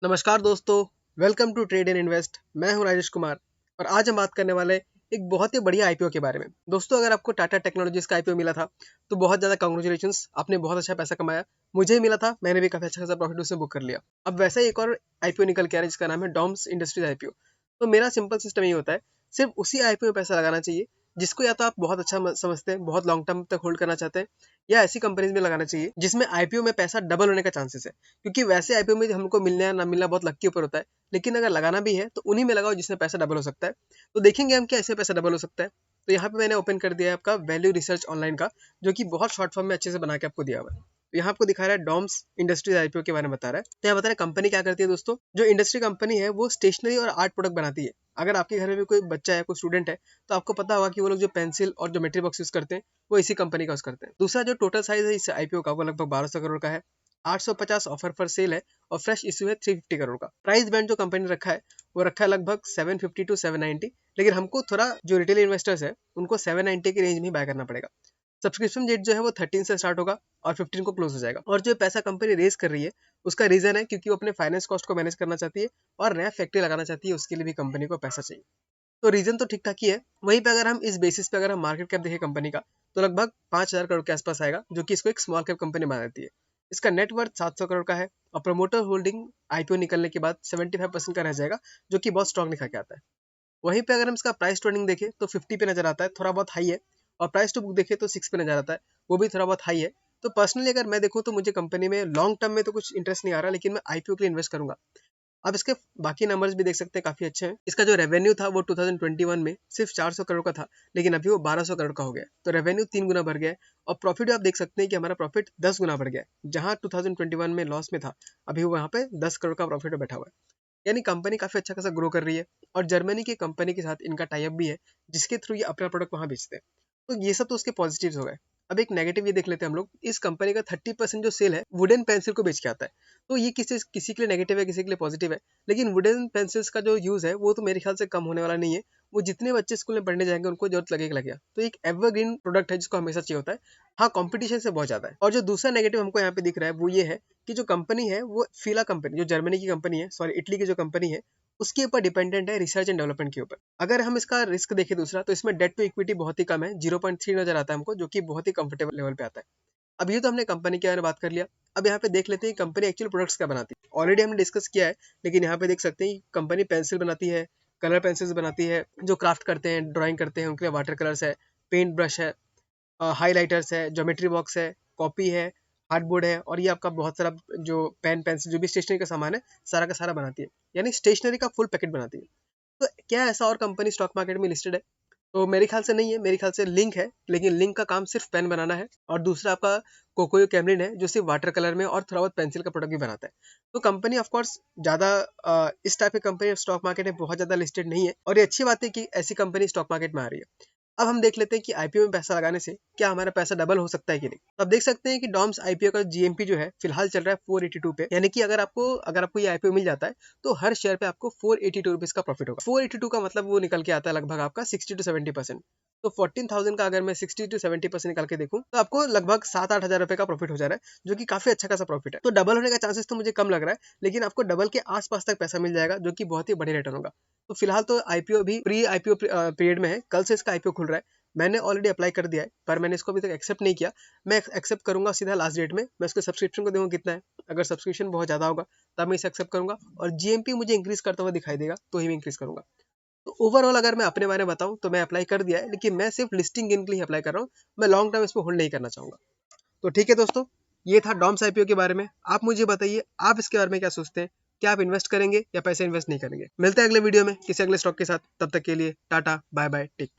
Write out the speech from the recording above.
नमस्कार दोस्तों, welcome to trade and invest. मैं हूं राजेश कुमार और आज हम बात करने वाले एक बहुत ही बढ़िया आईपीओ के बारे में। दोस्तों, अगर आपको टाटा टेक्नोलॉजीज का आईपीओ मिला था तो बहुत ज़्यादा कांग्रेचुलेशंस, आपने बहुत अच्छा पैसा कमाया। मुझे ही मिला था, मैंने भी काफ़ी अच्छा खासा प्रॉफिट उससे बुक कर लिया। अब वैसा ही एक और आईपीओ निकल के आ रहा है जिसका नाम है डॉम्स इंडस्ट्रीज आईपीओ। तो मेरा सिंपल सिस्टम ये होता है, सिर्फ उसी आईपीओ में पैसा लगाना चाहिए जिसको या तो आप बहुत अच्छा समझते हैं, बहुत लॉन्ग टर्म तक होल्ड करना चाहते हैं, या ऐसी कंपनीज में लगाना चाहिए जिसमें आईपीओ में पैसा डबल होने का चांसेस है। क्योंकि वैसे आईपीओ में हमको मिलना या ना मिलना बहुत लक के ऊपर होता है, लेकिन अगर लगाना भी है तो उन्हीं में लगाओ जिसमें पैसा डबल हो सकता है। तो देखेंगे हम क्या ऐसे पैसा डबल हो सकता है। तो यहाँ पे मैंने ओपन कर दिया है आपका वैल्यू रिसर्च ऑनलाइन का, जो कि बहुत शॉर्ट फॉर्म में अच्छे से बना के आपको दिया हुआ है। तो यहाँ आपको दिखा रहा है डॉम्स इंडस्ट्रीज आईपीओ के बारे में बता रहा है। तो यहाँ बता रहा है कंपनी क्या करती है दोस्तों। जो इंडस्ट्री कंपनी है वो स्टेशनरी और आर्ट प्रोडक्ट बनाती है। अगर आपके घर में भी कोई बच्चा है, कोई स्टूडेंट है, तो आपको पता होगा कि वो लोग जो पेंसिल और ज्योमेट्री बॉक्स यूज करते हैं वो इसी कंपनी का यूज करते हैं। दूसरा जो टोटल साइज है इस आईपीओ का वो लगभग 1200 करोड़ का है। 850 ऑफर पर सेल है और फ्रेश इश्यू है 350 करोड़ का। प्राइस बैंड जो कंपनी ने रखा है वो रखा है लगभग 750 टू 790, लेकिन हमको थोड़ा जो रिटेल इन्वेस्टर्स है उनको 790 की रेंज में बाय करना पड़ेगा। सब्सक्रिप्शन डेट जो है वो 13 से स्टार्ट होगा और 15 को क्लोज हो जाएगा। और जो पैसा कंपनी रेज कर रही है उसका रीजन है क्योंकि वो अपने फाइनेंस कॉस्ट को मैनेज करना चाहती है और नया फैक्ट्री लगाना चाहती है, उसके लिए भी कंपनी को पैसा चाहिए। तो रीजन तो ठीक ठाक ही है। वहीं पे अगर हम इस बेसिस पे अगर हम मार्केट कैप देखें कंपनी का, तो लगभग 5,000 करोड़ के आसपास आएगा, जो कि इसको एक स्मॉल कैप कंपनी बना देती है। इसका नेटवर्थ 700 करोड़ का है और प्रमोटर होल्डिंग आईपीओ निकलने के बाद 75% का रह जाएगा, जो कि बहुत स्ट्रॉन्ग लिखा के आता है। वहीं पे अगर हम इसका प्राइस टू अर्निंग देखें तो 50 पे नजर आता है, थोड़ा बहुत हाई है। और प्राइस टू बुक देखें तो 6 पे नजर आता है, वो भी थोड़ा बहुत हाई है। तो पर्सनली अगर मैं देखूँ तो मुझे कंपनी में लॉन्ग टर्म में तो कुछ इंटरेस्ट नहीं आ रहा, लेकिन मैं आईपीओ के लिए इन्वेस्ट करूंगा। आप इसके बाकी नंबर्स भी देख सकते हैं, काफी अच्छे हैं। इसका जो रेवेन्यू था वो 2021 में सिर्फ 400 करोड़ का था, लेकिन अभी वो 1200 करोड़ का हो गया। तो रेवेन्यू 3 गुना बढ़ गया है। और प्रॉफिट आप देख सकते हैं कि हमारा प्रॉफिट 10 गुना बढ़ गया है। जहां 2021 में लॉस में था, अभी वो वहां पे 10 करोड़ का प्रॉफिट बैठा हुआ है। यानी कंपनी काफी अच्छा खासा ग्रो कर रही है। और जर्मनी की कंपनी के साथ इनका टाई अप भी है, जिसके थ्रू ये अपना प्रोडक्ट वहां बेचते हैं। तो ये सब तो उसके पॉजिटिव्स हो गए। अब एक नेगेटिव ये देख लेते हैं हम लोग। इस कंपनी का 30% जो सेल है वुडन पेंसिल को बेच के आता है। तो ये किसी किसी के लिए नेगेटिव है, किसी के लिए पॉजिटिव है। लेकिन वुडन पेंसिल्स का जो यूज है वो तो मेरे ख्याल से कम होने वाला नहीं है। वो जितने बच्चे स्कूल में पढ़ने जाएंगे उनको जरूरत लगेगा लगेगा। तो एक एवरग्रीन प्रोडक्ट है जिसको हमेशा चाहिए होता है। हाँ, कंपटीशन से बहुत ज्यादा है। और जो दूसरा नेगेटिव हमको यहाँ पे दिख रहा है वो ये है कि जो कंपनी है वो फीला कंपनी, जो जर्मनी की कंपनी है, सॉरी इटली की जो कंपनी है, उसके ऊपर डिपेंडेंट है रिसर्च एंड डेवलपमेंट के ऊपर। अगर हम इसका रिस्क देखें दूसरा, तो इसमें डेट टू इक्विटी बहुत ही कम है, 0.3 नजर आता है हमको, जो कि बहुत ही कंफर्टेबल लेवल पे आता है। अब ये तो हमने कंपनी के बारे में बात कर लिया। अब यहाँ पे देख लेते हैं कंपनी एक्चुअल प्रोडक्ट्स क्या बनाती है। ऑलरेडी हमने डिस्कस किया है, लेकिन यहाँ पे देख सकते हैं कंपनी पेंसिल बनाती है, कलर पेंसिल्स बनाती है, जो क्राफ्ट करते हैं, ड्राइंग करते हैं, उनके लिए वाटर कलर्स है, पेंट ब्रश है, हाइलाइटर्स है, ज्योमेट्री बॉक्स है, कॉपी है, हार्डबोर्ड है, और ये आपका बहुत सारा जो पेन पेंसिल जो भी स्टेशनरी का सामान है सारा का सारा बनाती है। यानी स्टेशनरी का फुल पैकेट बनाती है। तो क्या ऐसा और कंपनी स्टॉक मार्केट में लिस्टेड है? तो मेरे ख्याल से नहीं है। मेरे ख्याल से लिंक है, लेकिन लिंक का काम सिर्फ पेन बनाना है। और दूसरा आपका कोकोयो कैमलिन है, जो सिर्फ वाटर कलर में और थोड़ा बहुत पेंसिल का प्रोडक्ट भी बनाता है। तो कंपनी ऑफ कोर्स ज्यादा इस टाइप की कंपनी स्टॉक मार्केट में बहुत ज्यादा लिस्टेड नहीं है, और ये अच्छी बात है कि ऐसी कंपनी स्टॉक मार्केट में आ रही है। अब हम देख लेते हैं कि आईपीओ में पैसा लगाने से क्या हमारा पैसा डबल हो सकता है कि नहीं। तो आप देख सकते हैं कि डॉम्स आईपीओ का जीएमपी जो है फिलहाल चल रहा है 482 पे। यानी कि अगर आपको ये आईपीओ मिल जाता है तो हर शेयर पे आपको 482 रुपीज का प्रॉफिट होगा। 482 का मतलब वो निकल के आता है लगभग आपका 60 टू 70%। तो 14,000 का अगर मैं 60 टू 70% निकाल के देखूं तो आपको लगभग 7-8 हजार रुपए का प्रॉफिट हो जा रहा है, जो कि काफी अच्छा खासा प्रॉफिट है। तो डबल होने का चांसेस तो मुझे कम लग रहा है, लेकिन आपको डबल के आसपास तक पैसा मिल जाएगा, जो कि बहुत ही बढ़िया रिटर्न होगा। तो फिलहाल तो आईपीओ भी प्री आईपीओ पीरियड में है, कल से इसका आईपीओ खुल रहा है। मैंने ऑलरेडी अप्लाई कर दिया है, पर मैंने इसको अभी तक एक्सेप्ट नहीं किया। मैं एक्सेप्ट करूंगा सीधा लास्ट डेट में। मैं इसको सब्सक्रिप्शन को देखूंगा कितना है। अगर सब्सक्रिप्शन बहुत ज्यादा होगा तब मैं इसे एक्सेप्ट करूंगा, और जीएमपी मुझे इंक्रीज करता हुआ दिखाई देगा तो ही मैं इंक्रीज करूंगा। तो ओवरऑल अगर मैं अपने बारे में बताऊं तो मैं अप्लाई कर दिया है, लेकिन मैं सिर्फ लिस्टिंग गेन के लिए अप्लाई कर रहा हूँ। मैं लॉन्ग टर्म इसको होल्ड नहीं करना चाहूंगा। तो ठीक है दोस्तों, ये था डॉम्स आईपीओ के बारे में। आप मुझे बताइए, आप इसके बारे में क्या सोचते हैं? क्या आप इन्वेस्ट करेंगे या पैसे इन्वेस्ट नहीं करेंगे? मिलते हैं अगले वीडियो में किसी अगले स्टॉक के साथ। तब तक के लिए tata bye bye, take care.